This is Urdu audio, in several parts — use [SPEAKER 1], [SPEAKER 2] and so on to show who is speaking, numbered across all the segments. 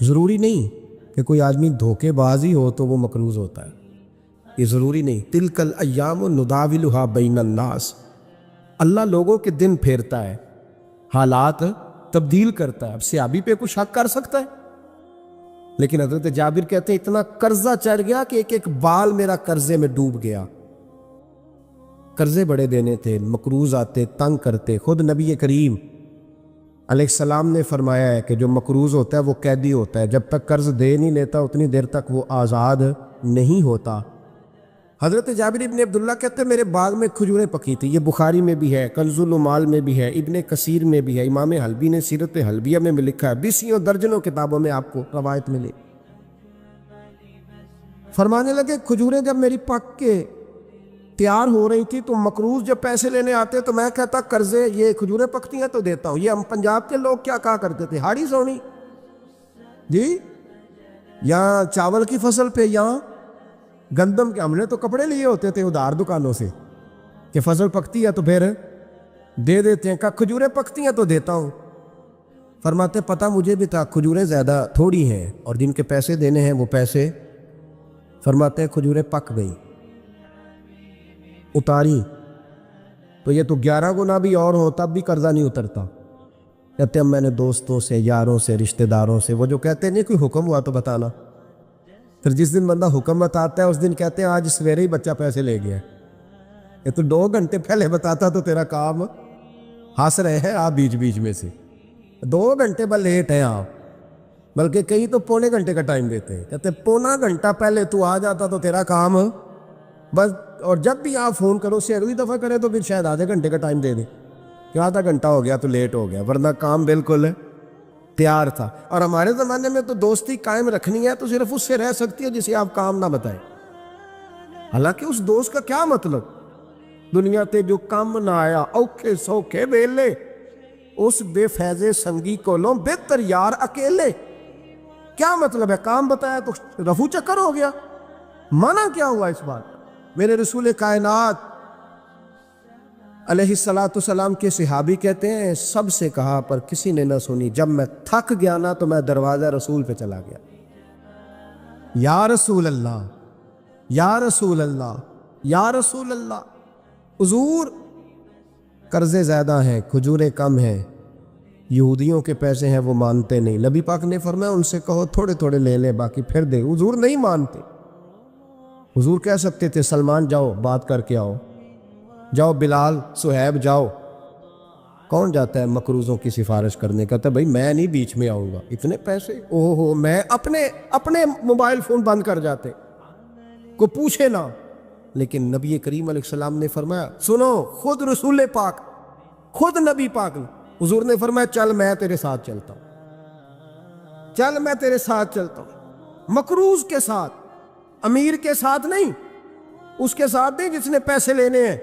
[SPEAKER 1] ضروری نہیں کہ کوئی آدمی دھوکے باز ہی ہو تو وہ مقروض ہوتا ہے، یہ ضروری نہیں۔ تلک الایام نداولھا بین الناس، اللہ لوگوں کے دن پھیرتا ہے، حالات تبدیل کرتا ہے۔ اب سیابی پہ کچھ شک کر سکتا ہے؟ لیکن حضرت جابر کہتے ہیں اتنا قرضہ چڑھ گیا کہ ایک ایک بال میرا قرضے میں ڈوب گیا۔ قرضے بڑے دینے تھے، مقروض آتے، تنگ کرتے۔ خود نبی کریم علیہ السلام نے فرمایا ہے کہ جو مقروض ہوتا ہے وہ قیدی ہوتا ہے، جب تک قرض دے نہیں لیتا اتنی دیر تک وہ آزاد نہیں ہوتا۔ حضرت جابر ابن عبداللہ کہتے ہیں میرے باغ میں کھجوریں پکی تھی، یہ بخاری میں بھی ہے، کنز العمال میں بھی ہے، ابن کثیر میں بھی ہے، امام حلبی نے سیرت حلبیہ میں بھی لکھا ہے، بیسیوں درجنوں کتابوں میں آپ کو روایت ملے۔ فرمانے لگے کھجوریں جب میری پک کے تیار ہو رہی تھی تو مقروض جب پیسے لینے آتے تو میں کہتا قرضے یہ کھجوریں پکتی ہیں تو دیتا ہوں۔ یہ ہم پنجاب کے لوگ کیا کہا کرتے تھے، ہاڑی سونی جی، یہاں چاول کی فصل پہ، یہاں گندم کے، ہم نے تو کپڑے لیے ہوتے تھے ادھار دکانوں سے کہ فصل پکتی ہے تو پھر دے دیتے ہیں، کہ کھجوریں پکتی ہیں تو دیتا ہوں۔ فرماتے پتہ مجھے بھی تھا کھجوریں زیادہ تھوڑی ہیں اور جن کے پیسے دینے ہیں وہ پیسے، فرماتے ہیں کھجوریں پک گئی، اتاری تو یہ تو 11 گنا بھی اور ہو تب بھی قرضہ نہیں اترتا۔ کہتے ہیں میں نے دوستوں سے، یاروں سے، رشتہ داروں سے، وہ جو کہتے ہیں نہیں کوئی حکم ہوا تو بتانا، پھر جس دن بندہ حکم بتاتا ہے اس دن کہتے ہیں آج سویرے ہی بچہ پیسے لے گیا، یہ تو 2 گھنٹے پہلے بتاتا تو تیرا کام، ہنس رہے ہیں آپ بیچ بیچ میں سے، 2 گھنٹے بس لیٹ ہیں آپ، بلکہ کئی تو پونے گھنٹے کا ٹائم دیتے ہیں، کہتے ہیں پونا گھنٹہ پہلے تو آ جاتا تو تیرا کام بس، اور جب بھی آپ فون کرو سے اگلی دفعہ کرے تو پھر شاید آدھے گھنٹے کا ٹائم دے دیں کہ آدھا گھنٹہ ہو گیا تو لیٹ ہو گیا، ورنہ کام بالکل تیار تھا۔ اور ہمارے زمانے میں تو دوستی قائم رکھنی ہے تو صرف اس سے رہ سکتی ہے جسے آپ کام نہ بتائیں، حالانکہ اس دوست کا کیا مطلب، دنیا تے جو کام نہ آیا اوکھے سوکھے ویلے، اس بے فیض سنگی کولوں بہتر یار اکیلے، کیا مطلب ہے؟ کام بتایا تو رفو چکر ہو گیا، منع کیا ہوا اس بات؟ میرے رسول کائنات علیہ السلام کے صحابی کہتے ہیں سب سے کہا پر کسی نے نہ سنی، جب میں تھک گیا نا تو میں دروازہ رسول پہ چلا گیا، یا رسول اللہ، یا رسول اللہ، یا رسول اللہ، حضور قرضے زیادہ ہیں، کھجوریں کم ہیں، یہودیوں کے پیسے ہیں وہ مانتے نہیں، نبی پاک نے فرمایا ان سے کہو تھوڑے تھوڑے لے لے باقی پھر دے، حضور نہیں مانتے۔ حضور کہہ سکتے تھے سلمان جاؤ بات کر کے آؤ، جاؤ بلال، صہیب جاؤ، کون جاتا ہے مقروضوں کی سفارش کرنے؟ کہتا ہے بھائی میں نہیں بیچ میں آؤں گا، اتنے پیسے اوہ ہو، میں اپنے موبائل فون بند کر جاتے، کوئی پوچھے نہ۔ لیکن نبی کریم علیہ السلام نے فرمایا سنو، خود رسول پاک، خود نبی پاک نے، حضور نے فرمایا چل میں تیرے ساتھ چلتا ہوں، چل میں تیرے ساتھ چلتا ہوں، مقروض کے ساتھ، امیر کے ساتھ نہیں، اس کے ساتھ نہیں جس نے پیسے لینے ہیں،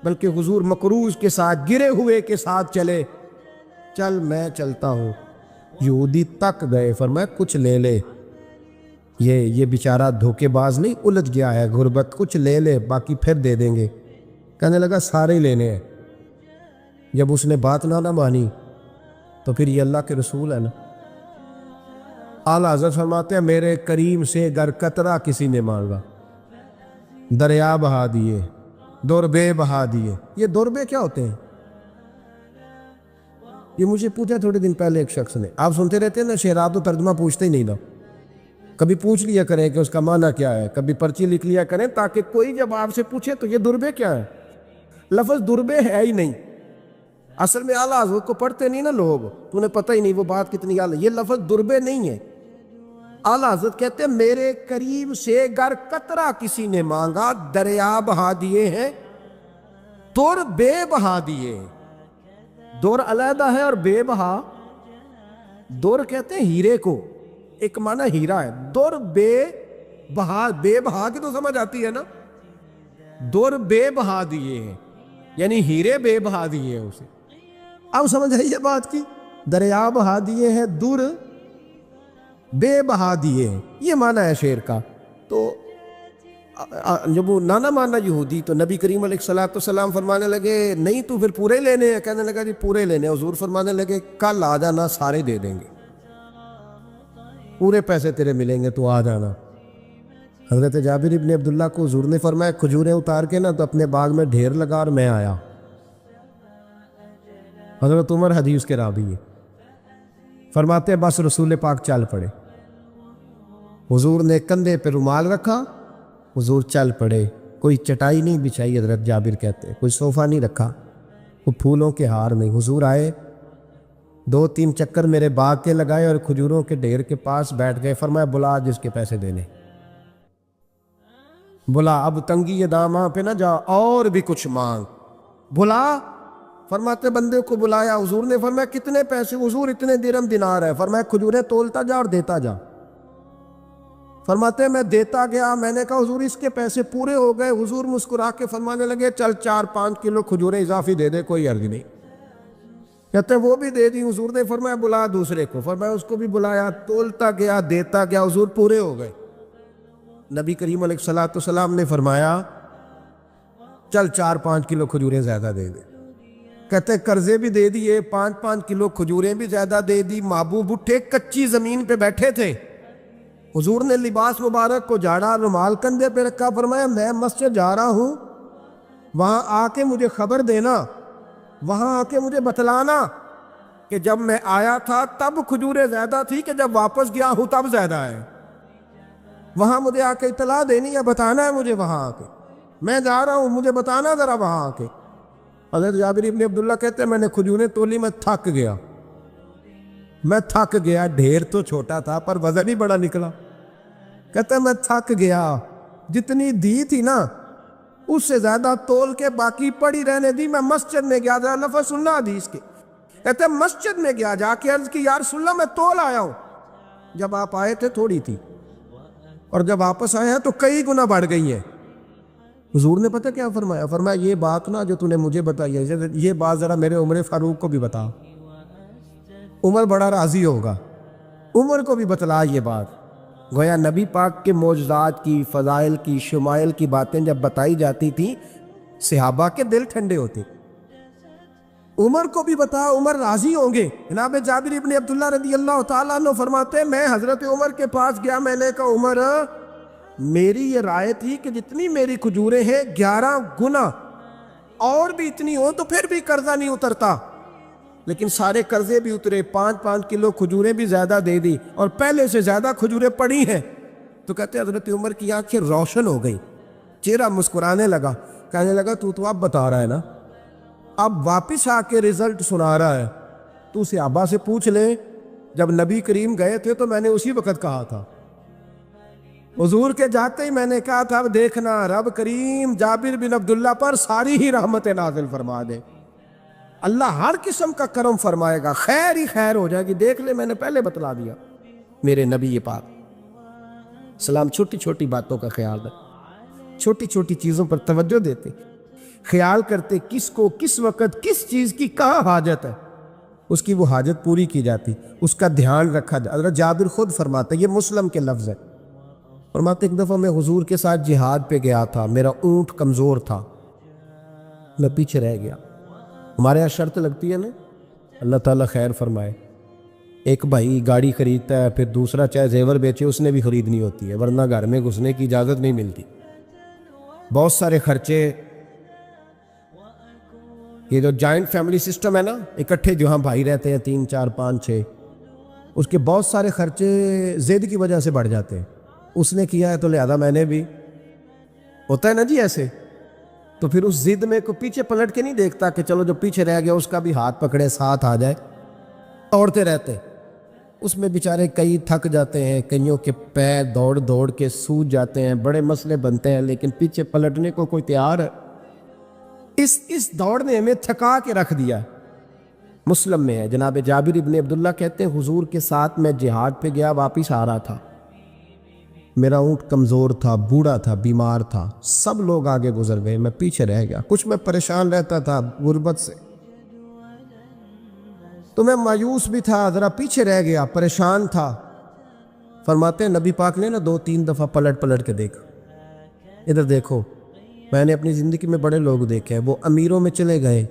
[SPEAKER 1] بلکہ حضور مقروض کے ساتھ، گرے ہوئے کے ساتھ چلے، چل میں چلتا ہوں۔ یہودی تک گئے، فرمایا کچھ لے لے، یہ بیچارہ دھوکے باز نہیں الجھ گیا ہے، غربت، کچھ لے لے باقی پھر دے دیں گے۔ کہنے لگا سارے ہی لینے ہیں۔ جب اس نے بات نہ مانی تو پھر یہ اللہ کے رسول ہے نا۔ اعلیٰ حضرت فرماتے ہیں میرے کریم سے گر قطرہ کسی نے مانگا، دریا بہا دیے، دوربے بہا دیے۔ یہ دوربے کیا ہوتے ہیں؟ یہ مجھے پوچھا تھوڑے دن پہلے ایک شخص نے، آپ سنتے رہتے ہیں نا شعرات تو ترجمہ پوچھتے ہی نہیں نا، کبھی پوچھ لیا کریں کہ اس کا معنی کیا ہے، کبھی پرچی لکھ لیا کریں تاکہ کوئی جب آپ سے پوچھے تو یہ دوربے کیا ہے۔ لفظ دوربے ہے ہی نہیں، اصل میں اعلیٰ حضرت کو پڑھتے نہیں نا لوگ، تو انہیں پتہ ہی نہیں وہ بات کتنی اعلیٰ، یہ لفظ دوربے نہیں ہے۔ اعلیٰ حضرت کہتے ہیں میرے قریب سے گر قطرہ کسی نے مانگا، دریا بہا دیے ہیں، دور بے بہا دیے۔ دور علیحدہ ہے اور بے بہا، دور کہتے ہیں ہیرے کو، ایک معنی ہیرا ہے، دور بے بہا، بے بہا کی تو سمجھ آتی ہے نا، دور بے بہا دیے ہیں یعنی ہیرے بے بہا دیے ہیں اسے۔ اب سمجھ آئیے بات کی، دریا بہا دیے ہیں، دور بے بہا دیے ہیں، یہ معنی ہے شعر کا۔ تو جب وہ نانا مانا یہودی تو نبی کریم علیہ السلام فرمانے لگے نہیں تو پھر پورے لینے ہیں، کہنے لگا جی پورے لینے ہیں۔ حضور فرمانے لگے کل آ جانا سارے دے دیں گے۔ پورے پیسے تیرے ملیں گے، تو آ جانا۔ حضرت جابر ابن عبداللہ کو حضور نے فرمایا کھجوریں اتار کے نا تو اپنے باغ میں ڈھیر لگا اور میں آیا۔ حضرت عمر حدیث کے راوی ہے، فرماتے ہیں بس رسول پاک چل پڑے۔ حضور نے کندھے پہ رومال رکھا، حضور چل پڑے۔ کوئی چٹائی نہیں بچھائی، حضرت جابر کہتے ہیں، کوئی صوفہ نہیں رکھا، وہ پھولوں کے ہار نہیں۔ حضور آئے، 2-3 چکر میرے باغ کے لگائے اور کھجوروں کے ڈھیر کے پاس بیٹھ گئے۔ فرمایا بلا جس کے پیسے دینے، بلا، اب تنگی یہ داماں پہ نہ جا، اور بھی کچھ مانگ، بلا۔ فرماتے بندے کو بلایا، حضور نے فرمایا کتنے پیسے؟ حضور اتنے درہم دینار ہے۔ فرمایا کھجوریں تولتا جا اور دیتا جا۔ فرماتے میں دیتا گیا، میں نے کہا حضور اس کے پیسے پورے ہو گئے۔ حضور مسکرا کے فرمانے لگے چل 4-5 کلو کھجوریں اضافی دے دے، کوئی عرض نہیں۔ کہتے ہیں وہ بھی دے دی۔ حضور نے فرمایا بلا دوسرے کو، فرمایا اس کو بھی بلایا، تولتا گیا، دیتا گیا، حضور پورے ہو گئے۔ نبی کریم علیہ الصلوۃ والسلام نے فرمایا چل 4-5 کلو کھجوریں زیادہ دے دے۔ کہتے ہیں قرضے بھی دے دیے، 5-5 کلو کھجوریں بھی زیادہ دے دی۔ محبوب اٹھے، کچی زمین پہ بیٹھے تھے، حضور نے لباس مبارک کو جھاڑا، رومال کندھے پہ رکھا، فرمایا میں مسجد جا رہا ہوں، وہاں آ کے مجھے خبر دینا، وہاں آ کے مجھے بتلانا کہ جب میں آیا تھا تب کھجوریں زیادہ تھی کہ جب واپس گیا ہوں تب زیادہ ہے۔ وہاں مجھے آ کے اطلاع دینی ہے، بتانا ہے مجھے، وہاں آ کے میں جا رہا ہوں، مجھے بتانا ذرا وہاں آ کے۔ حضرت جابر ابن عبداللہ کہتے ہیں میں نے کھجوریں تولی، میں تھک گیا، میں تھک گیا۔ ڈھیر تو چھوٹا تھا پر وزن ہی بڑا نکلا۔ کہتے ہیں میں تھک گیا، جتنی دی تھی نا اس سے زیادہ تول کے باقی پڑی رہنے دی۔ میں مسجد میں گیا، ذرا لفظ سننا حدیث کے، کہتے ہیں مسجد میں گیا، جا کے عرض کی یا رسول اللہ میں تول آیا ہوں، جب آپ آئے تھے تھوڑی تھی اور جب واپس آئے ہیں تو کئی گنا بڑھ گئی ہیں۔ حضور نے پتہ کیا فرمایا؟ فرمایا یہ بات نا جو تو نے مجھے بتائی ہے، یہ بات ذرا میرے عمر فاروق کو بھی بتا، عمر بڑا راضی ہوگا، عمر کو بھی بتلا یہ بات۔ گویا نبی پاک کے معجزات کی، فضائل کی، شمائل کی باتیں جب بتائی جاتی تھیں صحابہ کے دل ٹھنڈے ہوتے۔ عمر کو بھی بتا، عمر راضی ہوں گے۔ جناب جابر ابن عبداللہ رضی اللہ تعالیٰ عنہ فرماتے ہیں میں حضرت عمر کے پاس گیا، میں نے کہا عمر میری یہ رائے تھی کہ جتنی میری کھجوریں ہیں 11 گنا اور بھی اتنی ہو تو پھر بھی قرضہ نہیں اترتا، لیکن سارے قرضے بھی اترے، 5-5 کلو کھجوریں بھی زیادہ دے دی اور پہلے سے زیادہ کھجوریں پڑی ہیں۔ تو کہتے ہیں حضرت عمر کی آنکھیں روشن ہو گئی، چہرہ مسکرانے لگا، کہنے لگا تو اب بتا رہا ہے نا، اب واپس آ کے رزلٹ سنا رہا ہے، تو صحابہ سے پوچھ لے جب نبی کریم گئے تھے تو میں نے اسی وقت کہا تھا، حضور کے جاتے ہی میں نے کہا تھا اب دیکھنا رب کریم جابر بن عبداللہ پر ساری ہی رحمت نازل فرما دے، اللہ ہر قسم کا کرم فرمائے گا، خیر ہی خیر ہو جائے گی، دیکھ لے میں نے پہلے بتلا دیا۔ میرے نبی پاک سلام چھوٹی چھوٹی باتوں کا خیال رکھ، چھوٹی چھوٹی چیزوں پر توجہ دیتے، خیال کرتے کس کو کس وقت کس چیز کی کہاں حاجت ہے، اس کی وہ حاجت پوری کی جاتی، اس کا دھیان رکھا جاتا۔ حضرت جابر خود فرماتے، یہ مسلم کے لفظ ہے، فرماتے ایک دفعہ میں حضور کے ساتھ جہاد پہ گیا تھا، میرا اونٹ کمزور تھا، میں پیچھے رہ گیا۔ ہمارے یہاں شرط لگتی ہے نا، اللہ تعالیٰ خیر فرمائے، ایک بھائی گاڑی خریدتا ہے پھر دوسرا چاہے زیور بیچے اس نے بھی خریدنی ہوتی ہے، ورنہ گھر میں گھسنے کی اجازت نہیں ملتی، بہت سارے خرچے۔ یہ جو جوائنٹ فیملی سسٹم ہے نا، اکٹھے جو ہاں بھائی رہتے ہیں 3 4 5 6، اس کے بہت سارے خرچے ضد کی وجہ سے بڑھ جاتے ہیں، اس نے کیا ہے تو لہذا میں نے بھی، ہوتا ہے نا جی ایسے، تو پھر اس ضد میں کوئی پیچھے پلٹ کے نہیں دیکھتا کہ چلو جو پیچھے رہ گیا اس کا بھی ہاتھ پکڑے ساتھ آ جائے، دوڑتے رہتے، اس میں بیچارے کئی تھک جاتے ہیں، کئیوں کے پیر دوڑ دوڑ کے سوج جاتے ہیں، بڑے مسئلے بنتے ہیں، لیکن پیچھے پلٹنے کو کوئی تیار ہے؟ اس دوڑ نے ہمیں تھکا کے رکھ دیا۔ مسلم میں ہے، جناب جابر ابن عبداللہ کہتے ہیں حضور کے ساتھ میں جہاد پہ گیا، واپس آ رہا تھا، میرا اونٹ کمزور تھا، بوڑھا تھا، بیمار تھا، سب لوگ آگے گزر گئے، میں پیچھے رہ گیا، کچھ میں پریشان رہتا تھا غربت سے، تو میں مایوس بھی تھا، ذرا پیچھے رہ گیا، پریشان تھا۔ فرماتے ہیں نبی پاک نے نا 2-3 دفعہ پلٹ پلٹ کے دیکھا، ادھر دیکھو، میں نے اپنی زندگی میں بڑے لوگ دیکھے ہیں، وہ امیروں میں چلے گئے،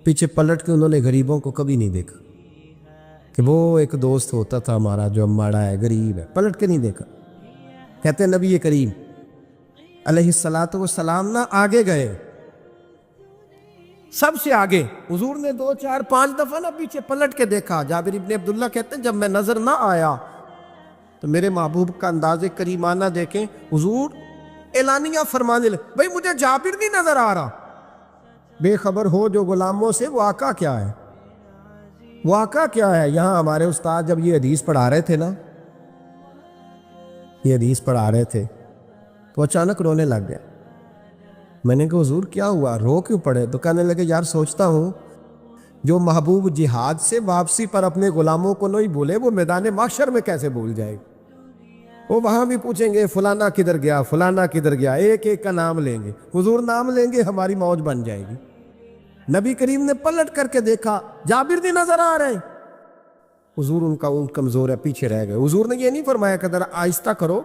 [SPEAKER 1] پیچھے پلٹ کے انہوں نے غریبوں کو کبھی نہیں دیکھا، کہ وہ ایک دوست ہوتا تھا ہمارا جو ماڑا ہے، غریب ہے، پلٹ کے نہیں دیکھا۔ کہتے ہیں نبی کریم علیہ الصلاۃ والسلام نہ آگے گئے، سب سے آگے۔ حضور نے 2 4 5 دفعہ نہ پیچھے پلٹ کے دیکھا۔ جابر ابن عبداللہ کہتے ہیں جب میں نظر نہ آیا تو میرے محبوب کا انداز کریمانہ دیکھیں، حضور اعلانیہ فرمانے لگے، بھئی مجھے جابر نہیں نظر آ رہا۔ بے خبر ہو جو غلاموں سے، واقعہ کیا ہے؟ واقعہ کیا ہے؟ یہاں ہمارے استاد جب یہ حدیث پڑھا رہے تھے نا، یہ حدیث پڑھا رہے تھے تو اچانک رونے لگ گئے۔ میں نے کہا حضور کیا ہوا، رو کیوں پڑے؟ تو کہنے لگے یار سوچتا ہوں جو محبوب جہاد سے واپسی پر اپنے غلاموں کو نہیں بھولے، وہ میدان محشر میں کیسے بھول جائے؟ وہ وہاں بھی پوچھیں گے فلانا کدھر گیا، فلانا کدھر گیا، ایک ایک کا نام لیں گے۔ حضور نام لیں گے ہماری موج بن جائے گی۔ نبی کریم نے پلٹ کر کے دیکھا، جابر نہیں نظر آ رہے۔ حضور ان کا اونٹ کمزور ہے، پیچھے رہ گئے۔ حضور نے یہ نہیں فرمایا کہ ذرا آہستہ کرو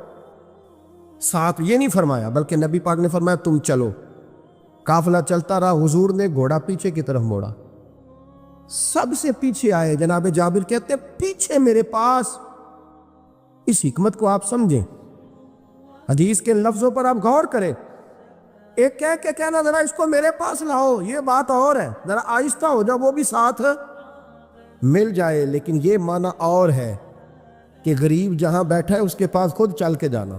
[SPEAKER 1] ساتھ، یہ نہیں فرمایا، بلکہ نبی پاک نے فرمایا تم چلو۔ قافلہ چلتا رہا، حضور نے گھوڑا پیچھے کی طرف موڑا، سب سے پیچھے آئے۔ جناب جابر کہتے ہیں پیچھے میرے پاس۔ اس حکمت کو آپ سمجھیں، حدیث کے لفظوں پر آپ غور کریں۔ ایک کہہ کے کہنا ذرا اس کو میرے پاس لاؤ، یہ بات اور ہے، ذرا آہستہ ہو جا، وہ بھی ساتھ مل جائے۔ لیکن یہ معنی اور ہے کہ غریب جہاں بیٹھا ہے اس کے پاس خود چل کے جانا۔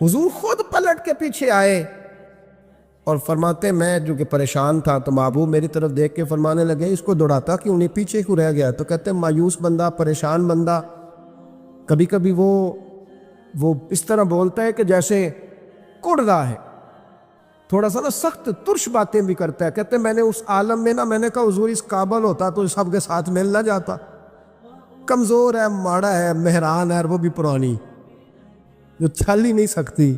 [SPEAKER 1] حضور خود پلٹ کے پیچھے آئے اور فرماتے میں جو کہ پریشان تھا تو محبوب میری طرف دیکھ کے فرمانے لگے اس کو دوڑاتا کیوں نہیں، پیچھے کیوں رہ گیا؟ تو کہتے ہیں مایوس بندہ، پریشان بندہ کبھی کبھی وہ اس طرح بولتا ہے کہ جیسے کڑ رہا ہے، تھوڑا سا نا سخت ترش باتیں بھی کرتا ہے۔ کہتے ہیں میں نے اس عالم میں نا، میں نے کہا حضور اس قابل ہوتا تو سب کے ساتھ مل نہ جاتا، کمزور ہے، ماڑا ہے، مہران ہے، اور وہ بھی پرانی جو چل ہی نہیں سکتی،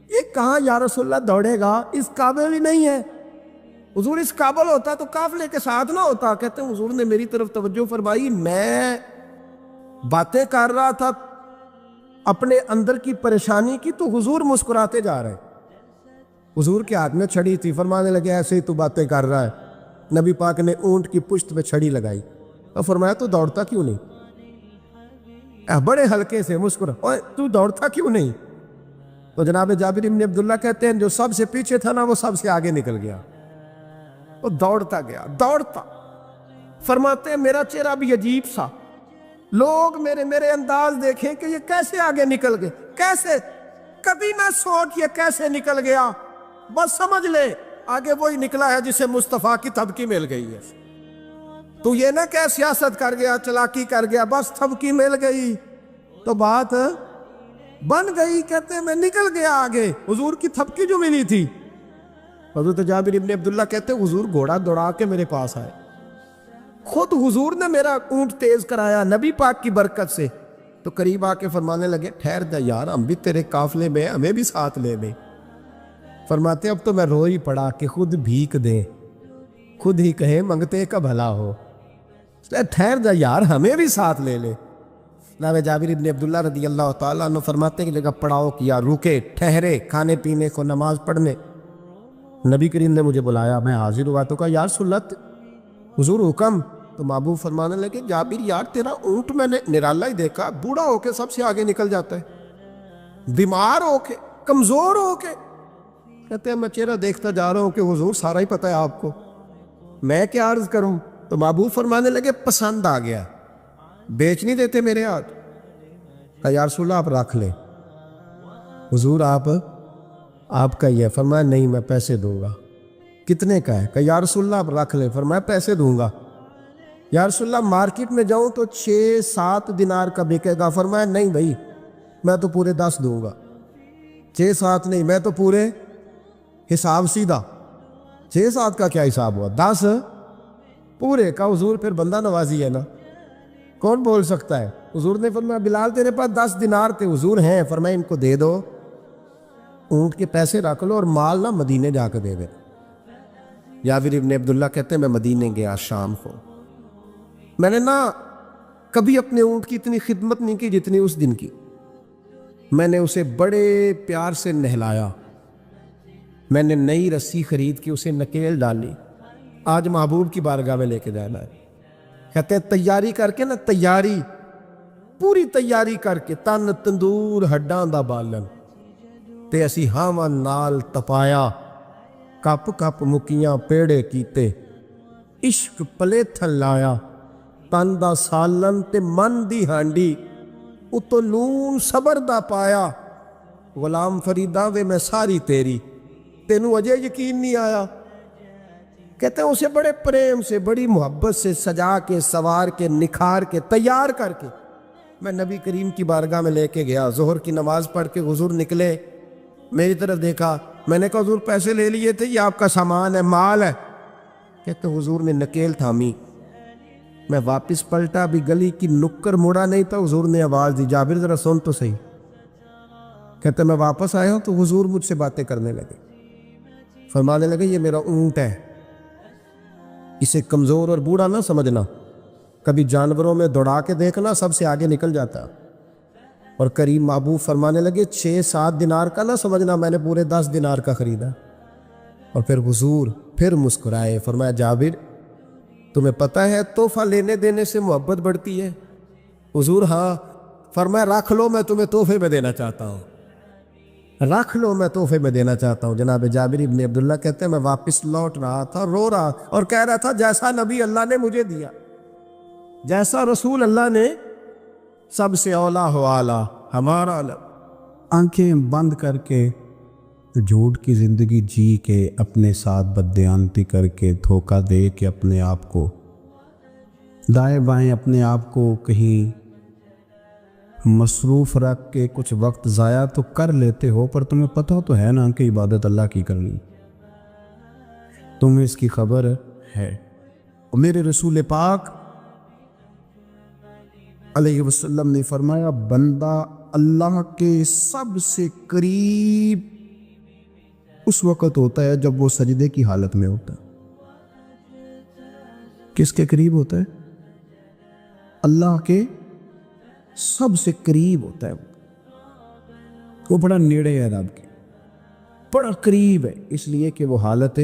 [SPEAKER 1] یہ کہاں یا رسول اللہ دوڑے گا، اس قابل ہی نہیں ہے۔ حضور اس قابل ہوتا تو قافلے کے ساتھ نہ ہوتا۔ کہتے ہیں حضور نے میری طرف توجہ فرمائی، میں باتیں کر رہا تھا اپنے اندر کی پریشانی کی تو حضور مسکراتے جا رہے۔ حضور کے ہاتھ میں چھڑی تھی، فرمانے لگے ایسے ہی تو باتیں کر رہا ہے۔ نبی پاک نے اونٹ کی پشت پہ چھڑی لگائی اور فرمایا تو دوڑتا کیوں نہیں؟ بڑے ہلکے سے مسکرا، اوے تو دوڑتا کیوں نہیں؟ تو جناب جابر ابن عبداللہ کہتے ہیں جو سب سے پیچھے تھا نا وہ سب سے آگے نکل گیا، وہ دوڑتا گیا، دوڑتا۔ فرماتے ہیں میرا چہرہ بھی عجیب سا، لوگ میرے انداز دیکھیں کہ یہ کیسے آگے نکل گئے، کیسے، کبھی نہ سوچ یہ کیسے نکل گیا، بس سمجھ لے آگے وہی نکلا ہے جسے مصطفیٰ کی تھبکی مل گئی ہے۔ تو یہ نہ کہ سیاست کر گیا، چلاکی کر گیا، بس تھبکی مل گئی تو بات بن گئی۔ کہتے ہیں میں نکل گیا آگے، حضور کی تھبکی جو ملی تھی۔ حضرت جابر ابن عبداللہ کہتے ہیں حضور گھوڑا دوڑا کے میرے پاس آئے، خود حضور نے میرا اونٹ تیز کرایا نبی پاک کی برکت سے۔ تو قریب آ کے فرمانے لگے ٹھہر جا یار، ہم بھی تیرے قافلے میں، ہمیں بھی ساتھ لے لے۔ فرماتے اب تو میں رو ہی پڑا کہ خود بھیک دے، خود ہی کہے منگتے کا بھلا ہو، ٹھہر جا یار ہمیں بھی ساتھ لے لے۔ جناب جابر ابن عبداللہ رضی اللہ تعالیٰ عنہ فرماتے کہ جگہ پڑاؤ کیا، رکے، ٹھہرے کھانے پینے کو، نماز پڑھنے۔ نبی کریم نے مجھے بلایا، میں حاضر ہوا تو کہا یا رسول اللہ حضور حکم۔ تو محبوب فرمانے لگے جابر یار تیرا اونٹ میں نے نرالا ہی دیکھا، بوڑھا ہو کے سب سے آگے نکل جاتا ہے، بیمار ہو کے، کمزور ہو کے۔ کہتے ہیں میں چہرہ دیکھتا جا رہا ہوں کہ حضور سارا ہی پتہ ہے آپ کو، میں کیا عرض کروں؟ تو محبوب فرمانے لگے پسند آ گیا، بیچ نہیں دیتے میرے ہاتھ؟ کہا یا رسول اللہ آپ رکھ لیں۔ حضور آپ کا یہ؟ فرمایا نہیں میں پیسے دوں گا۔ کتنے کا ہے؟ کہا یا رسول اللہ آپ رکھ لیں۔ فرمایا پیسے دوں گا۔ یا رسول اللہ مارکیٹ میں جاؤں تو 6-7 دینار کا بکے گا۔ فرمایا نہیں بھائی میں تو پورے 10 دوں گا۔ 6-7 نہیں، میں تو پورے حساب سیدھا، 6-7 کا کیا حساب ہوا، 10 پورے کا۔ حضور پھر بندہ نوازی ہے نا، کون بول سکتا ہے؟ حضور نے فرمایا بلال تیرے پاس 10 دینار تھے؟ حضور ہیں۔ فرمایا ان کو دے دو، اونٹ کے پیسے رکھ لو اور مال نہ مدینے جا کے دے دے۔ جابر ابن عبداللہ کہتے ہیں میں مدینے گیا شام کو، میں نے نا کبھی اپنے اونٹ کی اتنی خدمت نہیں کی جتنی اس دن کی۔ میں نے اسے بڑے پیار سے نہلایا، میں نے نئی رسی خرید کے اسے نکیل ڈالی، آج محبوب کی بارگاہ میں لے کے جانا ہے۔ کہتے ہیں تیاری کر کے نا، تیاری پوری تیاری کر کے، تن تندور ہڈاں دا بالن تے اسی ہاواں نال تپایا، کپ کپ مکیاں پیڑے کیتے، عشق پلیتھن لایا، تن دا سالن تے من دی ہانڈی، اتو نون صبر دا پایا، غلام فریدا وے میں ساری تیری، تینوں اجے یقین نہیں آیا؟ کہتے ہیں اسے بڑے پریم سے، بڑی محبت سے سجا کے، سوار کے، نکھار کے، تیار کر کے میں نبی کریم کی بارگاہ میں لے کے گیا۔ ظہر کی نماز پڑھ کے حضور نکلے، میری طرف دیکھا، میں نے کہا حضور پیسے لے لیے تھے، یہ آپ کا سامان ہے، مال ہے؟ کہتے حضور نے نکیل تھامی، میں واپس پلٹا، بھی گلی کی نکر مڑا نہیں تھا، حضور نے آواز دی، جابر ذرا سن تو صحیح۔ کہتے میں واپس آیا ہوں تو حضور مجھ سے باتیں کرنے لگے، فرمانے لگے یہ میرا اونٹ ہے، اسے کمزور اور بوڑھا نہ سمجھنا، کبھی جانوروں میں دوڑا کے دیکھنا، سب سے آگے نکل جاتا۔ اور کریم محبوب فرمانے لگے 6-7 دینار کا نہ سمجھنا، میں نے پورے 10 دینار کا خریدا۔ اور پھر حضور پھر مسکرائے، فرمایا جابر تمہیں پتہ ہے تحفہ لینے دینے سے محبت بڑھتی ہے؟ حضور ہاں۔ فرمایا رکھ لو، میں تمہیں تحفے میں دینا چاہتا ہوں، رکھ لو، میں تحفے میں دینا چاہتا ہوں۔ جناب جابر ابن عبداللہ کہتے ہیں میں واپس لوٹ رہا تھا، رو رہا اور کہہ رہا تھا جیسا نبی اللہ نے مجھے دیا، جیسا رسول اللہ نے، سب سے اولا ہو اعلیٰ ہمارا علم۔ آنکھیں بند کر کے جھوٹ کی زندگی جی کے، اپنے ساتھ بددیانتی کر کے، دھوکہ دے کے، اپنے آپ کو دائیں بائیں، اپنے آپ کو کہیں مصروف رکھ کے کچھ وقت ضائع تو کر لیتے ہو، پر تمہیں پتہ تو ہے نا کہ عبادت اللہ کی کرنی، تمہیں اس کی خبر ہے۔ اور میرے رسول پاک علیہ وسلم نے فرمایا بندہ اللہ کے سب سے قریب اس وقت ہوتا ہے جب وہ سجدے کی حالت میں ہوتا ہے۔ کس کے قریب ہوتا ہے؟ اللہ کے سب سے قریب ہوتا ہے، وہ بڑا نیڑے ہے رب کے، بڑا قریب ہے، اس لیے کہ وہ حالت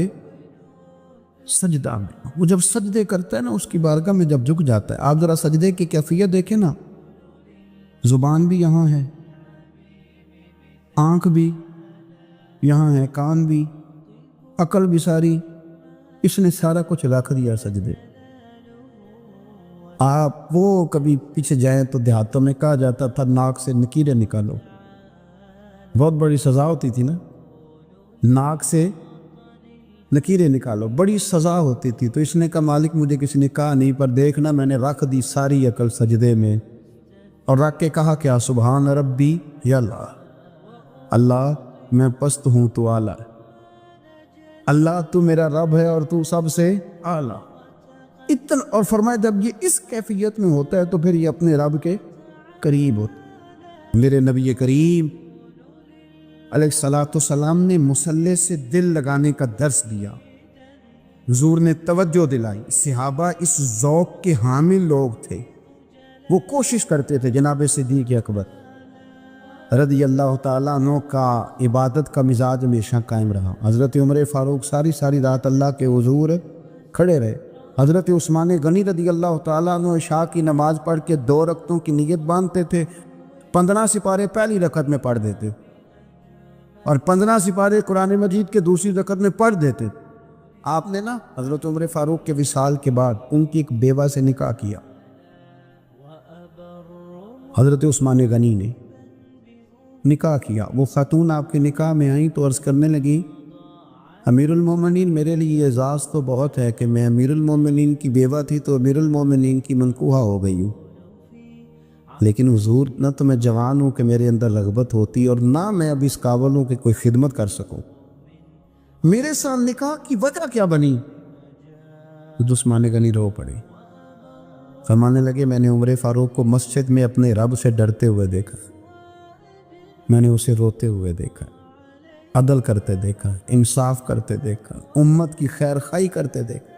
[SPEAKER 1] سجدہ میں، وہ جب سجدے کرتا ہے نا، اس کی بارگاہ میں جب جھک جاتا ہے۔ آپ ذرا سجدے کی کیفیت دیکھیں نا، زبان بھی یہاں ہے، آنکھ بھی یہاں ہے، کان بھی، عقل بھی ساری، اس نے سارا کچھ رکھ دیا سجدے۔ آپ وہ کبھی پیچھے جائیں تو دیہاتوں میں کہا جاتا تھا ناک سے نکیریں نکالو، بہت بڑی سزا ہوتی تھی نا، ناک سے نکیریں نکالو، بڑی سزا ہوتی تھی۔ تو اس نے کہا مالک مجھے کسی نے کہا نہیں، پر دیکھنا میں نے رکھ دی ساری عقل سجدے میں، اور رکھ کے کہا کیا؟ سبحان ربی یا اللہ، اللہ میں پست ہوں تو اعلیٰ ہے، اللہ تو میرا رب ہے اور تو سب سے اعلیٰ، اتنا۔ اور فرمایا جب یہ اس کیفیت میں ہوتا ہے تو پھر یہ اپنے رب کے قریب ہوتا ہے۔ میرے نبی کریم علیہ السلام نے مصلی سے دل لگانے کا درس دیا، حضور نے توجہ دلائی، صحابہ اس ذوق کے حامل لوگ تھے، وہ کوشش کرتے تھے۔ جناب صدیق اکبر رضی اللہ تعالیٰ عنہ کا عبادت کا مزاج ہمیشہ قائم رہا۔ حضرت عمر فاروق ساری رات اللہ کے حضور کھڑے رہے۔ حضرت عثمان غنی رضی اللہ تعالیٰ عنہ عشاء کی نماز پڑھ کے 2 رکعتوں کی نیت باندھتے تھے، 15 سپارے پہلی رکعت میں پڑھ دیتے اور 15 سپارے قرآن مجید کے دوسری رکعت میں پڑھ دیتے۔ آپ نے نا حضرت عمر فاروق کے وصال کے بعد ان کی ایک بیوہ سے نکاح کیا، حضرت عثمان غنی نے نکاح کیا۔ وہ خاتون آپ کے نکاح میں آئیں تو عرض کرنے لگی امیر المومنین میرے لیے اعزاز تو بہت ہے کہ میں امیر المومنین کی بیوہ تھی تو امیر المومنین کی منکوحہ ہو گئی ہوں، لیکن حضور نہ تو میں جوان ہوں کہ میرے اندر رغبت ہوتی اور نہ میں اب اس قابل ہوں کہ کوئی خدمت کر سکوں، میرے ساتھ نکاح کی وجہ کیا بنی؟ عثمان غنی رو پڑے، فرمانے لگے میں نے عمر فاروق کو مسجد میں اپنے رب سے ڈرتے ہوئے دیکھا، میں نے اسے روتے ہوئے دیکھا، عدل کرتے دیکھا، انصاف کرتے دیکھا، امت کی خیر خواہی کرتے دیکھا۔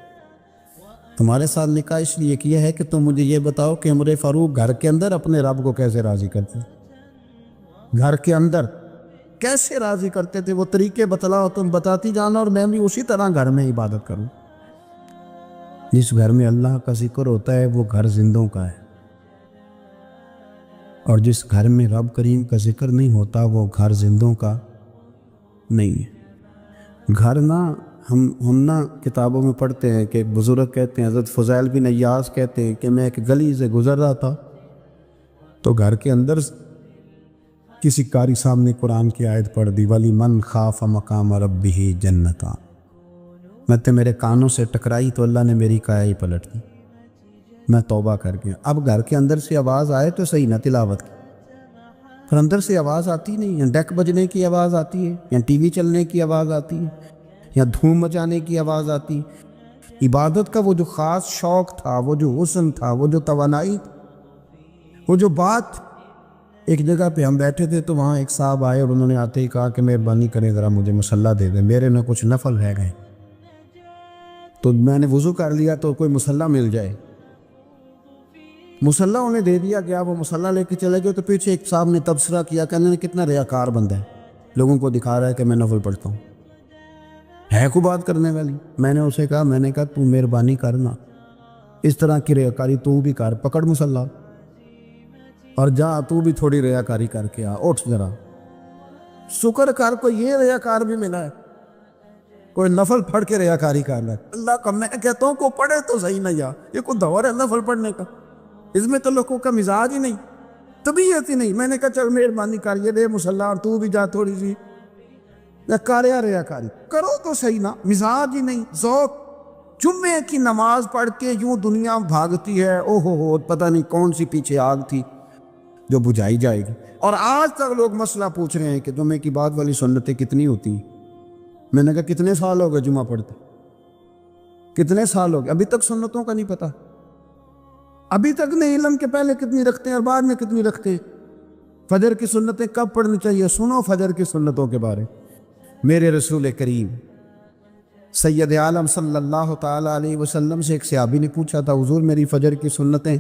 [SPEAKER 1] تمہارے ساتھ نکاح اس لیے کیا ہے کہ تم مجھے یہ بتاؤ کہ عمر فاروق گھر کے اندر اپنے رب کو کیسے راضی کرتے، گھر کے اندر کیسے راضی کرتے تھے، وہ طریقے بتلاؤ، تم بتاتی جانا اور میں بھی اسی طرح گھر میں عبادت کروں۔
[SPEAKER 2] جس گھر میں اللہ کا ذکر ہوتا ہے وہ گھر زندوں کا ہے، اور جس گھر میں رب کریم کا ذکر نہیں ہوتا وہ گھر زندوں کا نہیں ہے۔ گھر نا ہم نا کتابوں میں پڑھتے ہیں کہ بزرگ کہتے ہیں، حضرت فضیل بن عیاض کہتے ہیں کہ میں ایک گلی سے گزر رہا تھا تو گھر کے اندر کسی قاری صاحب نے قرآن کی آیت پڑھ دی، ولی من خاف مقام ربہ جنتا، میں تو میرے کانوں سے ٹکرائی تو اللہ نے میری کایا ہی پلٹ دی، میں توبہ کر گیا۔ اب گھر کے اندر سے آواز آئے تو صحیح نہ تلاوت کی، پر اندر سے آواز آتی نہیں ہے، ڈیک بجنے کی آواز آتی ہے، یا ٹی وی چلنے کی آواز آتی ہے، یا دھوم مچانے کی آواز آتی ہے۔ عبادت کا وہ جو خاص شوق تھا، وہ جو حسن تھا، وہ جو توانائی تھی، وہ جو بات، ایک جگہ پہ ہم بیٹھے تھے تو وہاں ایک صاحب آئے اور انہوں نے آتے ہی کہا کہ مہربانی کریں ذرا مجھے مصلی دے دیں، میرے نہ کچھ نفل رہ گئے۔ تو میں نے وضو کر لیا تو کوئی مصلی مل جائے، مصلی انہیں دے دیا گیا، وہ مصلی لے کے چلے گئے تو پیچھے ایک صاحب نے تبصرہ کیا، کہنے کتنا ریاکار بندہ ہے، لوگوں کو دکھا رہا ہے کہ میں نفل پڑھتا ہوں، ہے کو بات کرنے والی۔ میں نے اسے کہا، میں نے کہا تو مہربانی کرنا، اس طرح کی ریاکاری تو بھی کر، پکڑ مصلی اور جا تو بھی تھوڑی ریاکاری کر کے آ، اٹھ ذرا شکر کر، کوئی یہ ریاکار بھی ملا ہے، کوئی نفل پڑھ کے ریاکاری کر رہا ہے۔ اللہ کا میں کہتا ہوں کو پڑھے تو صحیح نہ، یا یہ کوئی دور ہے نفل پڑھنے کا؟ اس میں تو لوگوں کا مزاج ہی نہیں، طبیعت ہی نہیں۔ میں نے کہا چل مہربانی کر یہ دے مصلی اور تو بھی جا تھوڑی سی کاریا ریاکاری کرو تو صحیح نا، مزاج ہی نہیں، ذوق۔ جمعے کی نماز پڑھ کے یوں دنیا بھاگتی ہے، او ہو پتہ نہیں کون سی پیچھے آگ تھی جو بجھائی جائے گی، اور آج تک لوگ مسئلہ پوچھ رہے ہیں کہ جمعے کی بعد والی سنتیں کتنی ہوتی ہیں۔ میں نے کہا کتنے سال ہو گئے جمعہ پڑھتے، کتنے سال ہو گئے، ابھی تک سنتوں کا نہیں پتہ، ابھی تک نہیں علم کے پہلے کتنی رکھتے ہیں اور بعد میں کتنی رکھتے ہیں۔ فجر کی سنتیں کب پڑھنی چاہیے؟ سنو فجر کی سنتوں کے بارے۔ میرے رسول کریم سید عالم صلی اللہ تعالیٰ علیہ وسلم سے ایک صحابی نے پوچھا تھا، حضور میری فجر کی سنتیں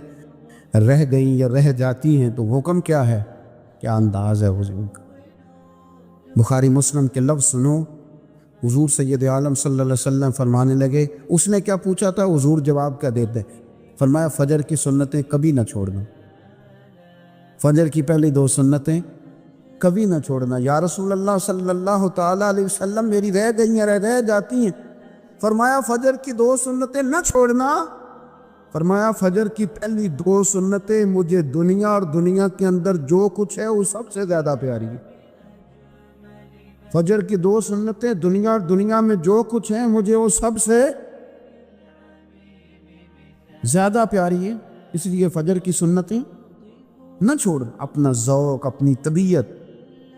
[SPEAKER 2] رہ گئیں یا رہ جاتی ہیں تو حکم کیا ہے؟ کیا انداز ہے حضور کا؟ بخاری مسلم کے لفظ سنو، حضور سید عالم صلی اللہ علیہ وسلم فرمانے لگے، اس نے کیا پوچھا تھا؟ حضور جواب کیا دیتے؟ فرمایا فجر کی سنتیں کبھی نہ چھوڑنا، فجر کی پہلی 2 سنتیں کبھی نہ چھوڑنا۔ یا رسول اللہ صلی اللہ تعالیٰ علیہ وسلم میری رہ گئی ہیں، رہ جاتی ہیں۔ فرمایا فجر کی 2 سنتیں نہ چھوڑنا، فرمایا فجر کی پہلی 2 سنتیں مجھے دنیا اور دنیا کے اندر جو کچھ ہے وہ سب سے زیادہ پیاری ہے۔ فجر کی 2 سنتیں دنیا اور دنیا میں جو کچھ ہے مجھے وہ سب سے زیادہ پیاری ہے، اس لیے فجر کی سنتیں نہ چھوڑ۔ اپنا ذوق، اپنی طبیعت،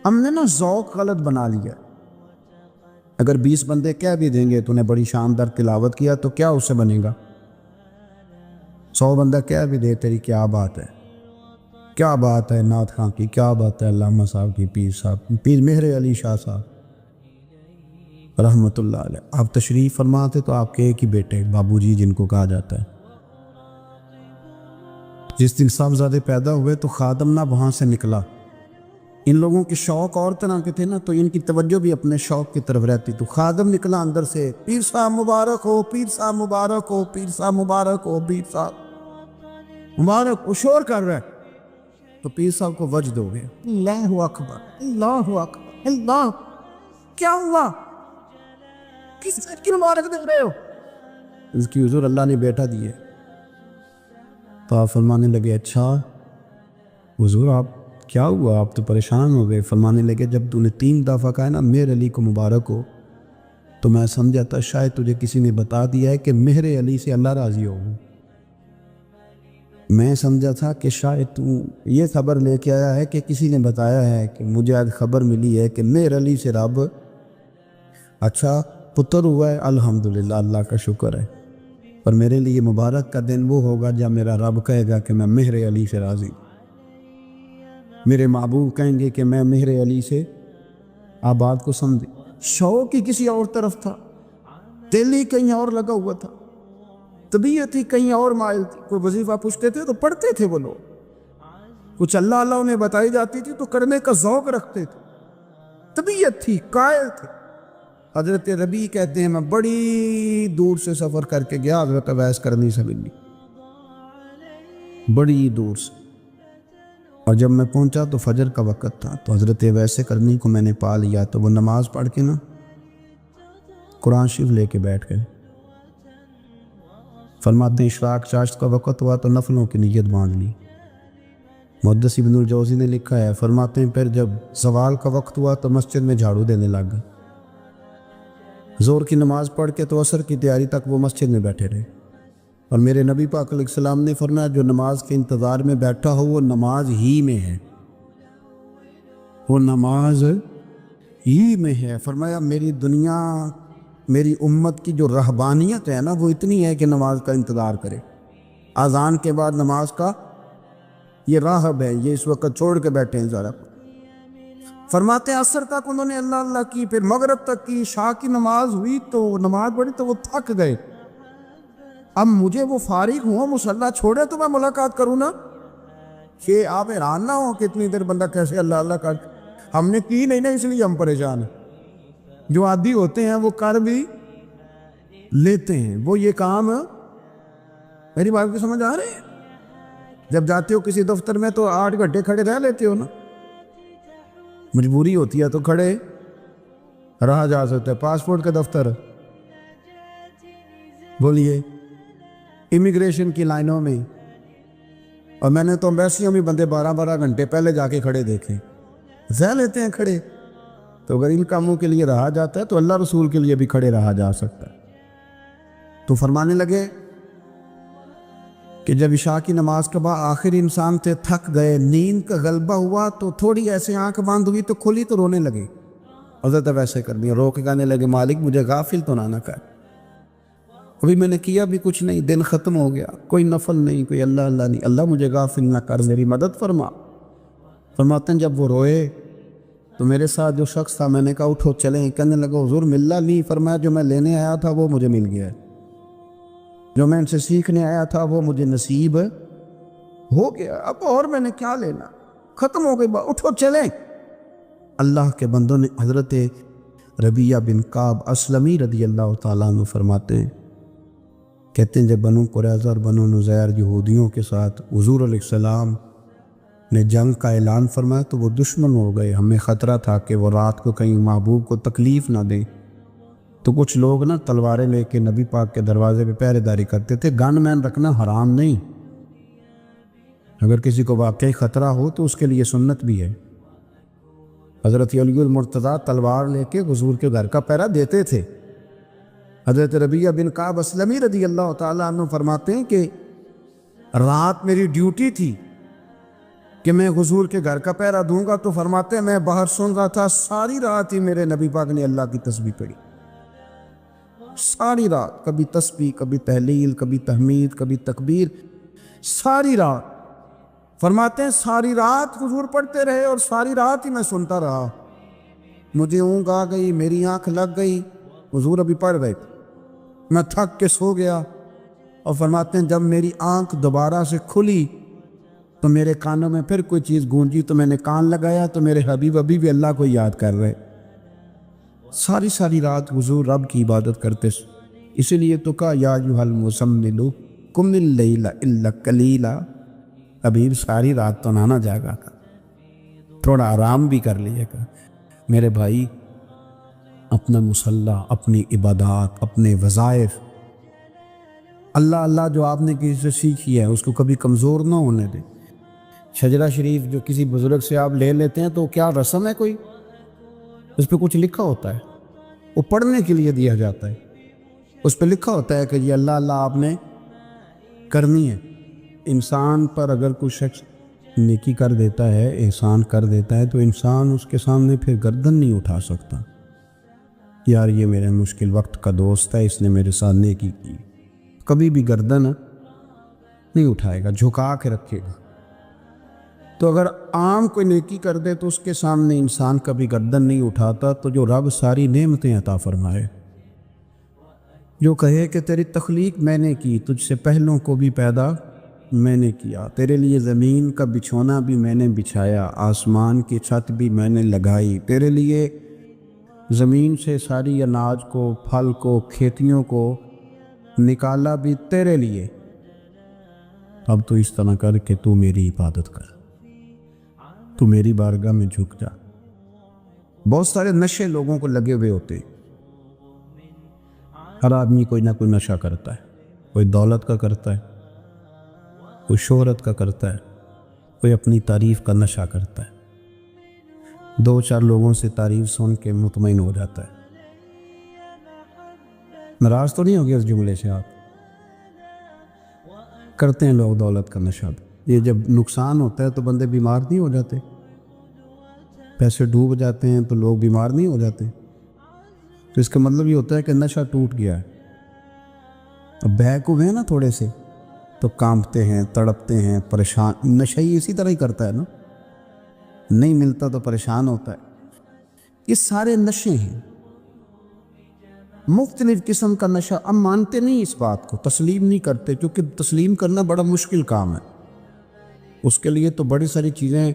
[SPEAKER 2] ہم نے نا ذوق غلط بنا لیا۔ اگر 20 بندے کہہ بھی دیں گے تو نے بڑی شاندار تلاوت کیا تو کیا اس سے بنے گا؟ 100 بندہ کہہ بھی دے تیری کیا بات ہے، کیا بات ہے نعت خاں کی، کیا بات ہے علامہ صاحب کی، پیر صاحب، پیر مہر علی شاہ صاحب رحمۃ اللہ علیہ، آپ تشریف فرماتے تو آپ کے ایک ہی بیٹے بابو جی جن کو کہا جاتا ہے، جس دن صاحبزادے پیدا ہوئے تو خادم نہ وہاں سے نکلا۔ ان لوگوں کے شوق اور طرح کے تھے نا، تو ان کی توجہ بھی اپنے شوق کی طرف رہتی، تو خادم نکلا اندر سے، پیر صاحب مبارک ہو، پیر صاحب مبارک ہو، پیر صاحب مبارک ہو، پیر صاحب مبارک ہو، شور کر رہا ہے۔ تو پیر صاحب کو وجد ہو گیا، اللہ اکبر، اللہ اکبر، اللہ، کیا ہوا؟ کس چیز کی مبارک دے رہے ہو؟ اس کی حضور اللہ نے بیٹا دیے۔ تو آپ فرمانے لگے اچھا حضور آپ کیا ہوا، آپ تو پریشان ہو گئے۔ فرمانے لگے جب تو نے 3 دفعہ کہا نا مہر علی کو مبارک ہو تو میں سمجھا تھا شاید تجھے کسی نے بتا دیا ہے کہ مہر علی سے اللہ راضی ہو، میں سمجھا تھا کہ شاید تو یہ خبر لے کے آیا ہے کہ کسی نے بتایا ہے کہ مجھے آج خبر ملی ہے کہ مہر علی سے رب اچھا پتر ہوا ہے، الحمدللہ اللہ کا شکر ہے، پر میرے لیے مبارک کا دن وہ ہوگا جب میرا رب کہے گا کہ میں مہر علی سے راضی، میرے محبوب کہیں گے کہ میں مہر علی سے، آپ بات کو سمجھے، شوق ہی کسی اور طرف تھا، دل ہی کہیں اور لگا ہوا تھا، طبیعت ہی کہیں اور مائل تھی۔ کوئی وظیفہ پوچھتے تھے تو پڑھتے تھے وہ لوگ، کچھ اللہ اللہ انہیں بتائی جاتی تھی تو کرنے کا ذوق رکھتے تھے، طبیعت تھی، قائل تھے، حضرت ربی کہتے ہیں میں بڑی دور سے سفر کر کے گیا حضرت اویس کرنی سے ملنی، بڑی دور سے، اور جب میں پہنچا تو فجر کا وقت تھا، تو حضرت اویس کرنی کو میں نے پا لیا، تو وہ نماز پڑھ کے نا قرآن شریف لے کے بیٹھ گئے۔ فرماتے ہیں اشراق چاشت کا وقت ہوا تو نفلوں کی نیت باندھ لی۔ محدث ابن الجوزی نے لکھا ہے، فرماتے ہیں پھر جب زوال کا وقت ہوا تو مسجد میں جھاڑو دینے لگ گئے۔ ظہر کی نماز پڑھ کے تو عصر کی تیاری تک وہ مسجد میں بیٹھے رہے، اور میرے نبی پاک علیہ السلام نے فرمایا جو نماز کے انتظار میں بیٹھا ہو وہ نماز ہی میں ہے، وہ نماز ہی میں ہے۔ فرمایا میری دنیا، میری امت کی جو رہبانیت ہے نا وہ اتنی ہے کہ نماز کا انتظار کرے، اذان کے بعد نماز کا یہ راہب ہے، یہ اس وقت چھوڑ کے بیٹھے ہیں ذرا۔ فرماتے ہیں عصر تک انہوں نے اللہ اللہ کی، پھر مغرب تک کی، عشاء کی نماز ہوئی تو نماز پڑھی تو وہ تھک گئے۔ اب مجھے وہ فارغ ہوں مصلی چھوڑے تو میں ملاقات کروں نا، کہ آپ حیران نہ ہو کہ اتنی دیر بندہ کیسے اللہ اللہ کر، ہم نے کی نہیں نا اس لیے ہم پریشان ہیں۔ جو عادی ہوتے ہیں وہ کر بھی لیتے ہیں، وہ یہ کام، میری بات کو سمجھ آ رہے ہیں؟ جب جاتے ہو کسی دفتر میں تو 8 گھنٹے کھڑے رہ لیتے ہو نا، مجبوری ہوتی ہے تو کھڑے رہا جا سکتا ہے۔ پاسپورٹ کا دفتر، بولیے امیگریشن کی لائنوں میں، اور میں نے تو ایمبیسیوں میں بندے 12 گھنٹے پہلے جا کے کھڑے دیکھے، رہ لیتے ہیں کھڑے۔ تو اگر ان کاموں کے لیے رہا جاتا ہے تو اللہ رسول کے لیے بھی کھڑے رہا جا سکتا ہے۔ تو فرمانے لگے کہ جب عشاء کی نماز کے بعد آخر انسان سے تھک گئے، نیند کا غلبہ ہوا تو تھوڑی ایسے آنکھ بند ہوئی تو کھلی تو رونے لگے۔ حضرت ویسے کر دیا، رو کے کہنے لگے مالک مجھے غافل تو نہ کر، ابھی میں نے کیا بھی کچھ نہیں، دن ختم ہو گیا، کوئی نفل نہیں، کوئی اللہ اللہ نہیں، اللہ مجھے غافل نہ کر، میری مدد فرما۔ فرماتے ہیں جب وہ روئے تو میرے ساتھ جو شخص تھا میں نے کہا اٹھو چلیں، کہنے لگا حضور ملا نہیں، فرمایا جو میں لینے آیا تھا وہ مجھے مل گیا ہے، جو میں ان سے سیکھنے آیا تھا وہ مجھے نصیب ہو گیا، اب اور میں نے کیا لینا، ختم ہو گئی بات، اٹھو چلیں۔ اللہ کے بندوں نے، حضرت ربیہ بن کعب اسلمی رضی اللہ تعالیٰ عنہ فرماتے ہیں، کہتے ہیں جب بنو قریظہ اور بنو نذیر یہودیوں کے ساتھ حضور علیہ السلام نے جنگ کا اعلان فرمایا تو وہ دشمن ہو گئے، ہمیں خطرہ تھا کہ وہ رات کو کہیں محبوب کو تکلیف نہ دیں، تو کچھ لوگ نا تلواریں لے کے نبی پاک کے دروازے پہ پہرے داری کرتے تھے۔ گن مین رکھنا حرام نہیں، اگر کسی کو واقعی خطرہ ہو تو اس کے لیے سنت بھی ہے۔ حضرت علی المرتضیٰ تلوار لے کے حضور کے گھر کا پہرا دیتے تھے۔ حضرت ربیہ بن کعب اسلمی رضی اللہ تعالیٰ عنہ فرماتے ہیں کہ رات میری ڈیوٹی تھی کہ میں حضور کے گھر کا پہرا دوں گا، تو فرماتے ہیں میں باہر سن رہا تھا، ساری رات ہی میرے نبی پاک نے اللہ کی تسبیح پڑھی، ساری رات، کبھی تسبیح، کبھی تہلیل، کبھی تحمید، کبھی تکبیر، ساری رات۔ فرماتے ہیں ساری رات حضور پڑھتے رہے اور ساری رات ہی میں سنتا رہا، مجھے اونگ آ گئی، میری آنکھ لگ گئی، حضور ابھی پڑھ رہے تھے، میں تھک کے سو گیا۔ اور فرماتے ہیں جب میری آنکھ دوبارہ سے کھلی تو میرے کانوں میں پھر کوئی چیز گونجی، تو میں نے کان لگایا تو میرے حبیب ابھی بھی اللہ کو یاد کر رہے۔ ساری رات حضور رب کی عبادت کرتے، اسی لیے تو کہا یا ایھا المزمل قم اللیل الا قلیلا، حبیب ساری رات تو نہ جاگا تھا، تھوڑا آرام بھی کر لیے گا۔ میرے بھائی اپنا مصلی، اپنی عبادات، اپنے وظائف، اللہ اللہ جو آپ نے کسی سے سیکھی ہے اس کو کبھی کمزور نہ ہونے دیں۔ شجرہ شریف جو کسی بزرگ سے آپ لے لیتے ہیں تو کیا رسم ہے کوئی؟ اس پہ کچھ لکھا ہوتا ہے، وہ پڑھنے کے لیے دیا جاتا ہے، اس پہ لکھا ہوتا ہے کہ یہ اللہ اللہ آپ نے کرنی ہے۔ انسان پر اگر کوئی شخص نیکی کر دیتا ہے، احسان کر دیتا ہے، تو انسان اس کے سامنے پھر گردن نہیں اٹھا سکتا، یار یہ میرے مشکل وقت کا دوست ہے، اس نے میرے ساتھ نیکی کی، کبھی بھی گردن نہیں اٹھائے گا، جھکا کے رکھے گا۔ تو اگر عام کوئی نیکی کر دے تو اس کے سامنے انسان کبھی گردن نہیں اٹھاتا، تو جو رب ساری نعمتیں عطا فرمائے، جو کہے کہ تیری تخلیق میں نے کی، تجھ سے پہلوں کو بھی پیدا میں نے کیا، تیرے لیے زمین کا بچھونا بھی میں نے بچھایا، آسمان کی چھت بھی میں نے لگائی، تیرے لیے زمین سے ساری اناج کو، پھل کو، کھیتیوں کو نکالا بھی تیرے لیے، اب تو اس طرح کر کہ تو میری عبادت کر، تو میری بارگاہ میں جھک جا۔ بہت سارے نشے لوگوں کو لگے ہوئے ہوتے ہیں، ہر آدمی کوئی نہ کوئی نشہ کرتا ہے، کوئی دولت کا کرتا ہے، کوئی شہرت کا کرتا ہے، کوئی اپنی تعریف کا نشہ کرتا ہے، 2-4 لوگوں سے تعریف سن کے مطمئن ہو جاتا ہے۔ ناراض تو نہیں ہو گیا اس جملے سے؟ آپ کرتے ہیں لوگ دولت کا نشہ بھی، یہ جب نقصان ہوتا ہے تو بندے بیمار نہیں ہو جاتے؟ پیسے ڈوب جاتے ہیں تو لوگ بیمار نہیں ہو جاتے؟ تو اس کا مطلب یہ ہوتا ہے کہ نشہ ٹوٹ گیا ہے۔ اب بہک ہوئے ہیں نا تھوڑے سے تو کانپتے ہیں، تڑپتے ہیں، پریشان۔ نشئی اسی طرح ہی کرتا ہے نا، نہیں ملتا تو پریشان ہوتا ہے۔ یہ سارے نشے ہیں، مختلف قسم کا نشہ۔ اب مانتے نہیں اس بات کو، تسلیم نہیں کرتے، کیونکہ تسلیم کرنا بڑا مشکل کام ہے، اس کے لیے تو بڑی ساری چیزیں